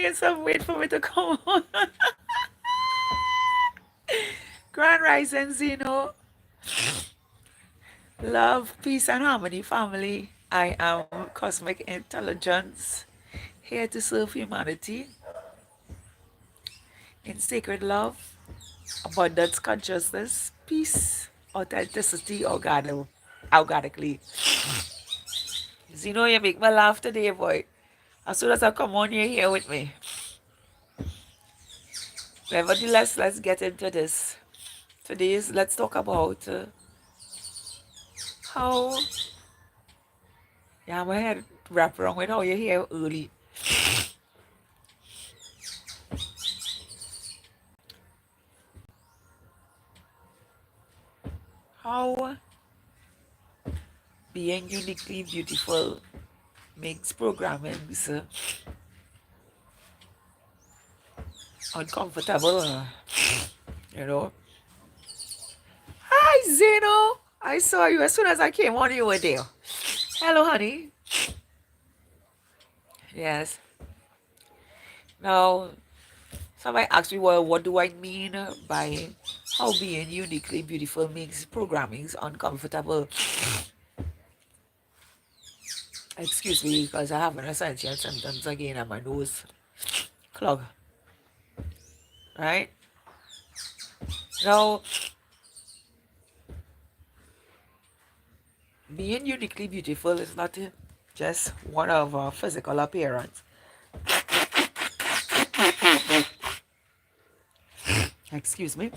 gain some weight for me to come on. Grand Rising Zeno. Love, peace, and harmony, family. I am Cosmic Intelligence, here to serve humanity in sacred love, abundance consciousness, peace, authenticity, organically. Zeno, you make me laugh today, boy. As soon as I come on, you're here with me. Nevertheless, let's get into this. Let's talk about how, yeah, my head wrap around with how you're here early. How being uniquely beautiful makes programmings uncomfortable, you know. Hi, Zeno. I saw you as soon as I came on, you were there. Hello, honey. Yes. Now, somebody asked me, well, what do I mean by how being uniquely beautiful makes programmings uncomfortable? Excuse me, because I have an essential symptoms again and my nose clog. Right? Now, being uniquely beautiful is not just one of our physical appearance. Excuse me.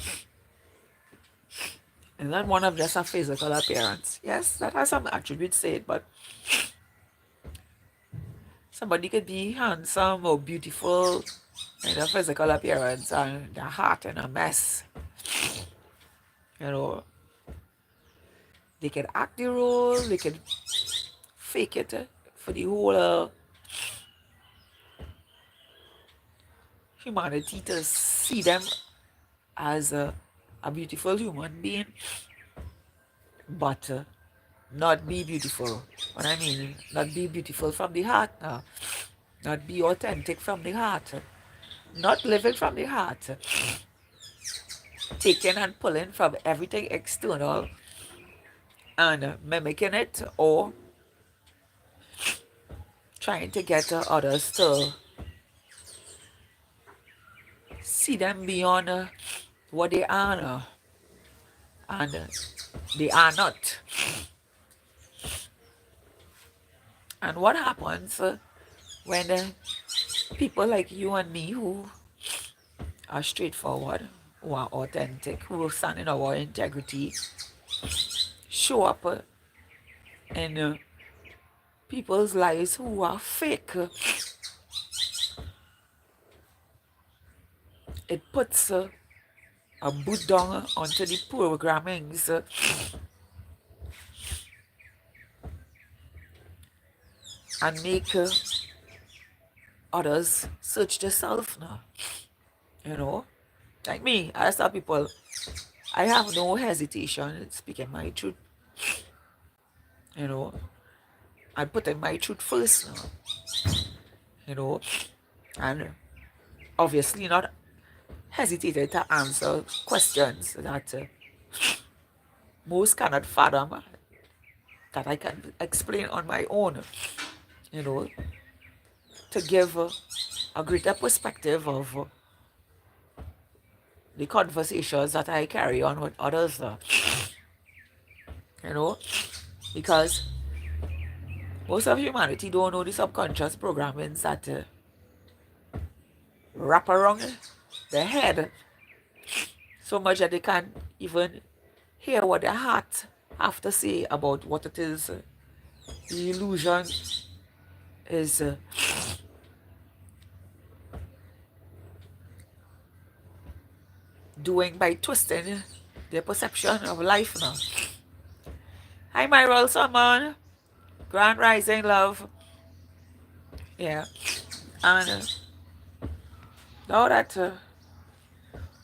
And not one of just a physical appearance. Yes, that has some attributes to it, but somebody could be handsome or beautiful in a physical appearance and their heart in a mess. You know, they can act the role, they can fake it for the whole humanity to see them as a beautiful human being, but not be beautiful. What I mean, not be beautiful from the heart now. Not be authentic from the heart. Not living from the heart. Taking and pulling from everything external and mimicking it or trying to get others to see them beyond what they are and they are not. And what happens when people like you and me who are straightforward, who are authentic, who stand in our integrity, show up in people's lives who are fake? It puts a boot down onto the programmings and make others search themselves now. You know, like me, I tell people, I have no hesitation in speaking my truth. You know, I put in my truth first now. You know, and obviously not hesitated to answer questions that most cannot fathom, that I can explain on my own. You know, to give a greater perspective of the conversations that I carry on with others. You know, because most of humanity don't know the subconscious programmings that wrap around their head so much that they can't even hear what their heart have to say about what it is the illusion is doing by twisting their perception of life now. Hi, my royal summon. Grand rising, love. Yeah. And now that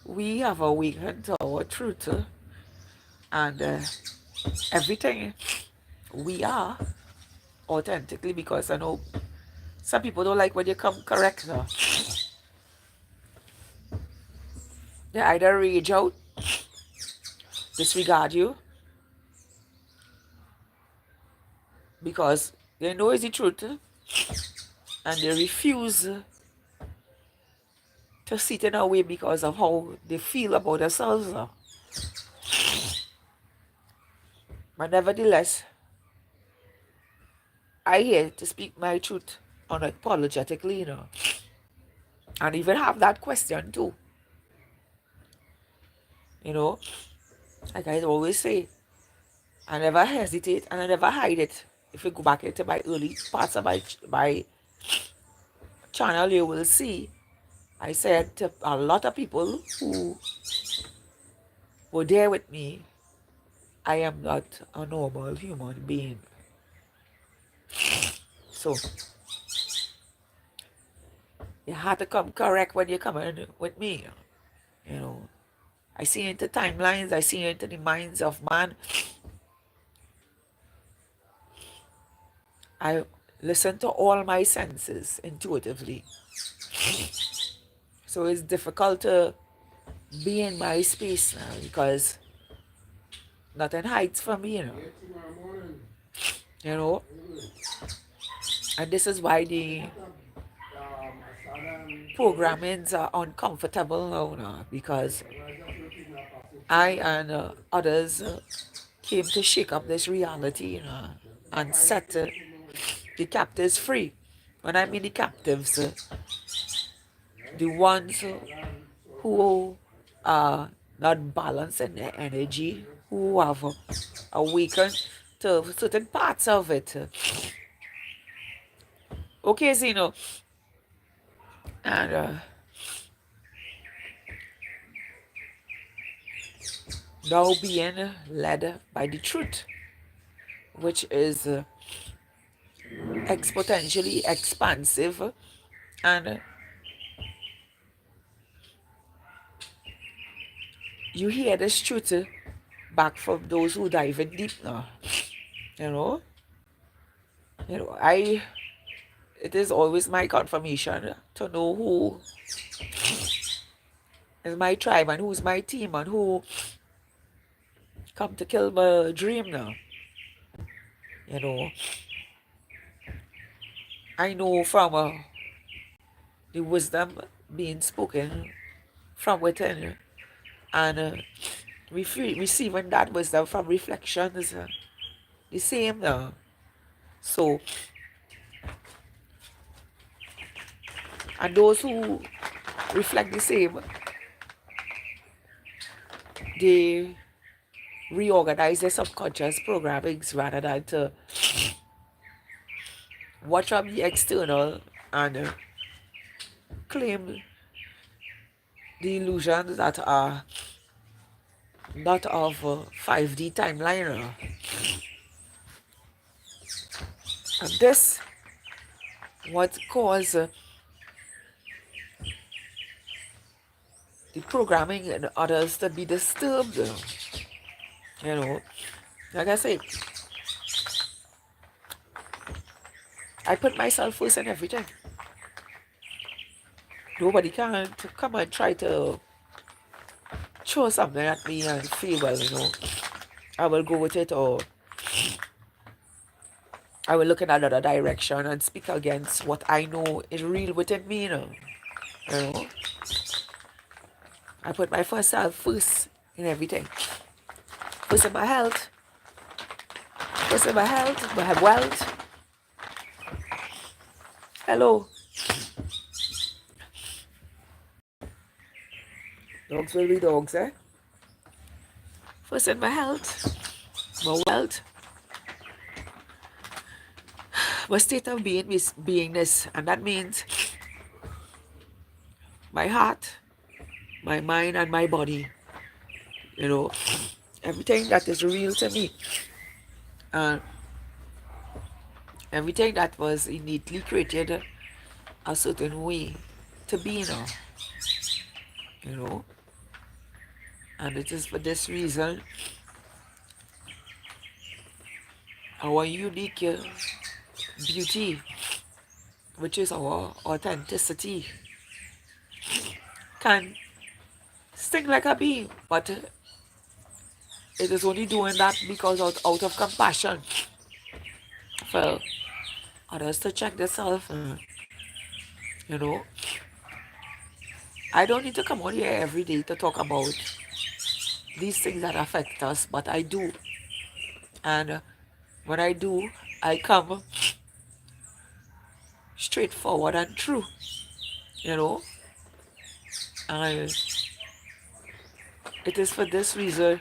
we have awakened to our truth and everything we are authentically, because I know Some people don't like when you come correct. They either rage out, disregard you, because they know it's the truth, and they refuse to see it in a way because of how they feel about themselves. But nevertheless, I here to speak my truth unapologetically, and even have that question too. Like I always say, I never hesitate and I never hide it. If you go back into my early parts of my channel, you will see I said to a lot of people who were there with me, I am not a normal human being. So you have to come correct when you come in with me. I see into timelines, I see into the minds of man. I listen to all my senses intuitively. So it's difficult to be in my space now because nothing hides from me, You know. And this is why the programmings are uncomfortable now, because I and others came to shake up this reality, and set the captives free. When I mean the captives, the ones who are not balanced in their energy, who have awakened to certain parts of it. Okay, so and now being led by the truth, which is exponentially expansive, and you hear this truth back from those who dive in deep now. You know, it is always my confirmation to know who is my tribe and who's my team and who come to kill my dream now. I know from the wisdom being spoken from within, and receiving that wisdom from reflections, the same now. So, and those who reflect the same, they reorganize their subconscious programmings rather than to watch from the external and claim the illusions that are not of 5D timeline. And this what caused the programming and others to be disturbed. Like I say, I put myself first in everything. Nobody can come and try to throw something at me and feel, well, I will go with it, or I will look in another direction and speak against what I know is real within me, I put my first self first in everything. First in my health, my wealth. Hello. Dogs will be dogs, eh? First in my health, my wealth, my state of being is beingness, and that means my heart, my mind, and my body. Everything that is real to me, and everything that was innately created a certain way to be now. And it is for this reason our unique beauty which is our authenticity, can sting like a bee, but it is only doing that because out of compassion for others to check themselves. You know, I don't need to come out here every day to talk about these things that affect us, but I do. And when I do, I come straightforward and true, you know. And it is for this reason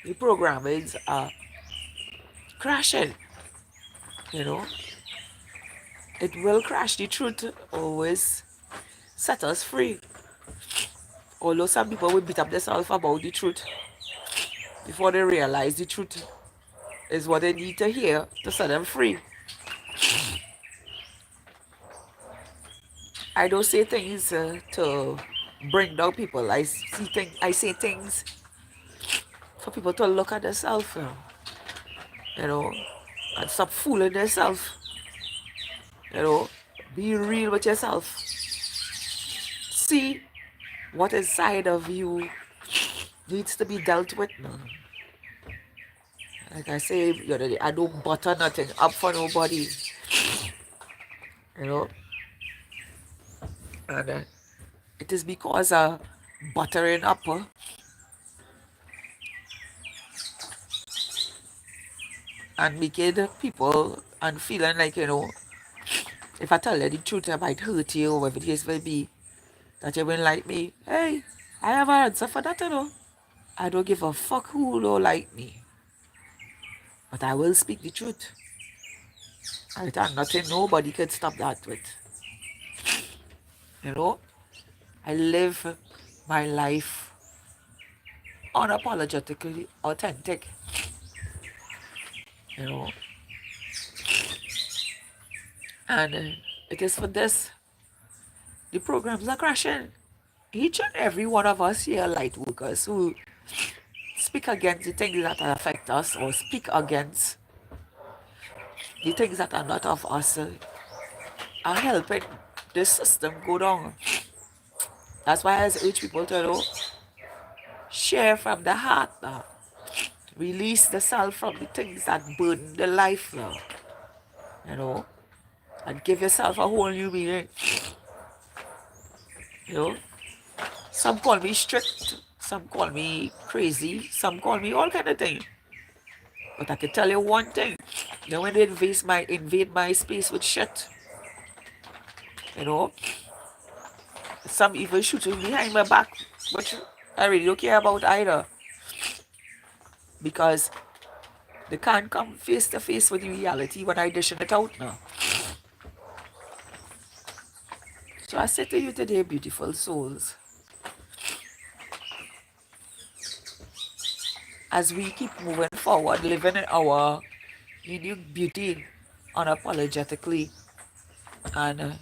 the program is crashing, you know. It will crash. The truth always set us free. Although some people will beat up themselves about the truth before they realize the truth is what they need to hear to set them free. I don't say things to bring down people. I say things for people to look at themselves, you know, and stop fooling themselves. You know, be real with yourself. See what inside of you needs to be dealt with now. Like I say the other day, I don't butter nothing up for nobody. You know, and it is because buttering up and making people and feeling like, you know, if I tell you the truth, I might hurt you, or whatever the case may be, that you won't like me. Hey, I have an answer for that, you know. I don't give a fuck who don't like me. But I will speak the truth. And nothing nobody can stop that with. You know? I live my life unapologetically authentic. You know? And it is for this. The programs are crashing. Each and every one of us here, light workers, who speak against the things that affect us or speak against the things that are not of us, are helping this system go down. That's why I urge people to, you know, share from the heart now. Release the self from the things that burden the life now. You know, and give yourself a whole new meaning. You know, some call me strict, some call me crazy, some call me all kind of things. But I can tell you one thing. You know, when they invade my space with shit, you know, some even shooting behind my back, which I really don't care about either. Because they can't come face to face with the reality when I dishing it out now. So I say to you today, beautiful souls, as we keep moving forward, living in our unique beauty unapologetically, and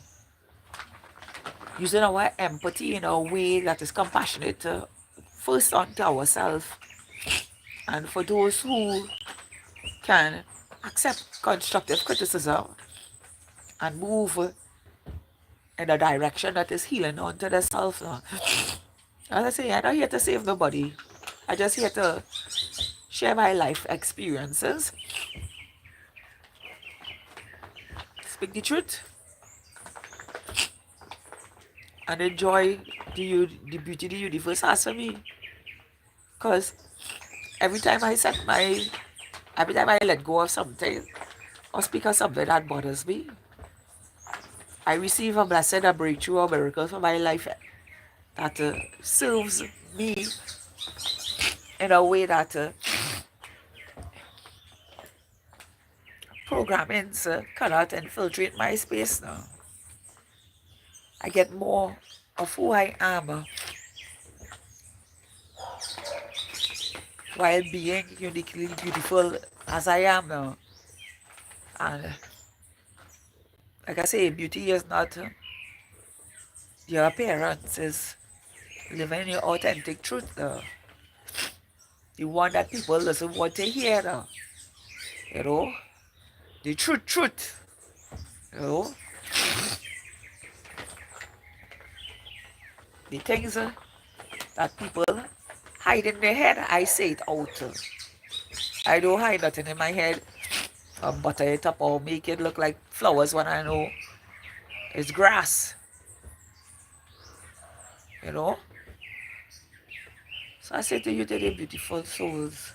using our empathy in a way that is compassionate, first unto ourselves, and for those who can accept constructive criticism and move in a direction that is healing unto themselves. As I say, I'm not here to save nobody. I'm just here to share my life experiences, speak the truth, and enjoy the beauty the universe has for me. Because every time every time I let go of something or speak of something that bothers me, I receive a blessing, a breakthrough, a miracle for my life that serves me in a way that programmings cannot infiltrate my space now. I get more of who I am while being uniquely beautiful as I am now. And like I say, beauty is not your appearance, it's living your authentic truth now. The one that people doesn't want to hear now. You know? The truth, you know? The things that people hide in their head, I say it out. I don't hide nothing in my head. Butter it up or make it look like flowers when I know it's grass. You know? So I say to you today, beautiful souls,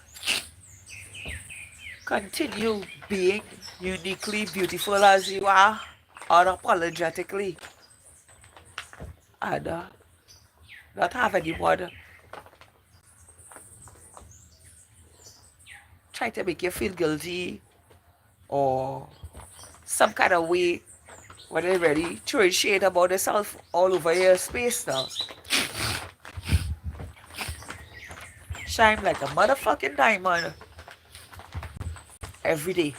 continue being uniquely beautiful as you are, unapologetically, and not have anyone try to make you feel guilty or some kind of way when they really throw shade about yourself all over your space now. Shine like a motherfucking diamond every day.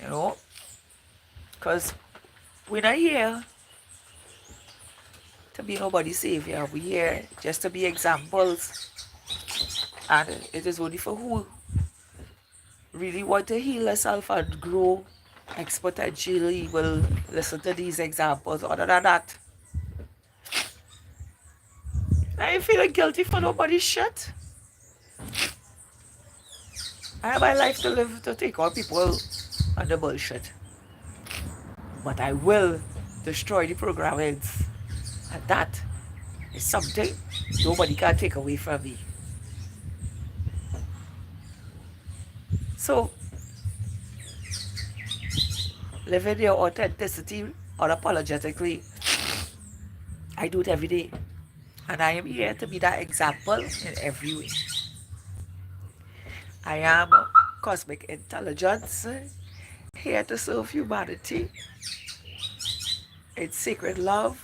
You know? Because we're not here to be nobody's savior. We're here just to be examples. And it is only for who really want to heal yourself and grow exponentially will listen to these examples. Other than that, I ain't feeling guilty for nobody's shit. I have my life to live to take on people and the bullshit. But I will destroy the programmings. And that is something nobody can take away from me. So, living your authenticity unapologetically, I do it every day. And I am here to be that example in every way. I am cosmic intelligence, here to serve humanity in sacred love,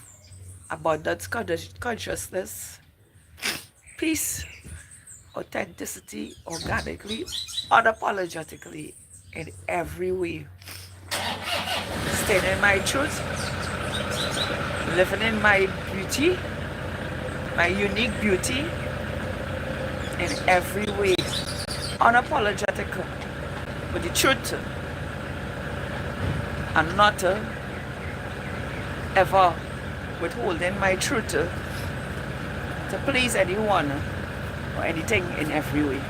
abundance consciousness, peace, authenticity, organically, unapologetically, in every way. Staying in my truth, living in my beauty, my unique beauty, in every way. Unapologetic with the truth and not ever withholding my truth to please anyone or anything in every way.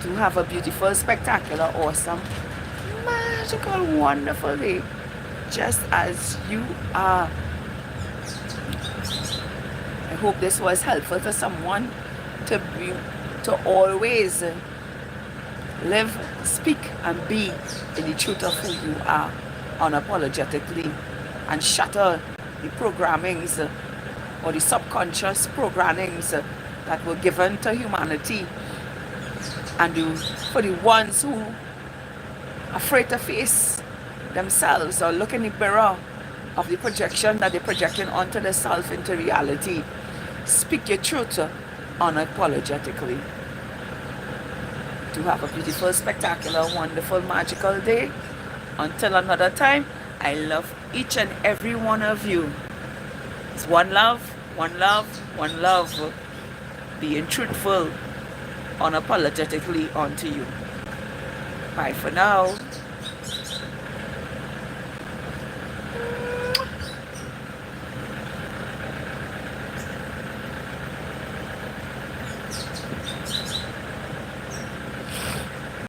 To have a beautiful, spectacular, awesome, magical, wonderful day, just as you are. I hope this was helpful to someone to always live, speak, and be in the truth of who you are unapologetically, and shatter the programmings or the subconscious programmings that were given to humanity, and for the ones who are afraid to face themselves or look in the mirror of the projection that they're projecting onto the self into reality. Speak your truth unapologetically. To have a beautiful, spectacular, wonderful, magical day. Until another time, I love each and every one of you. It's one love, one love, one love. Being truthful unapologetically onto you. Bye for now.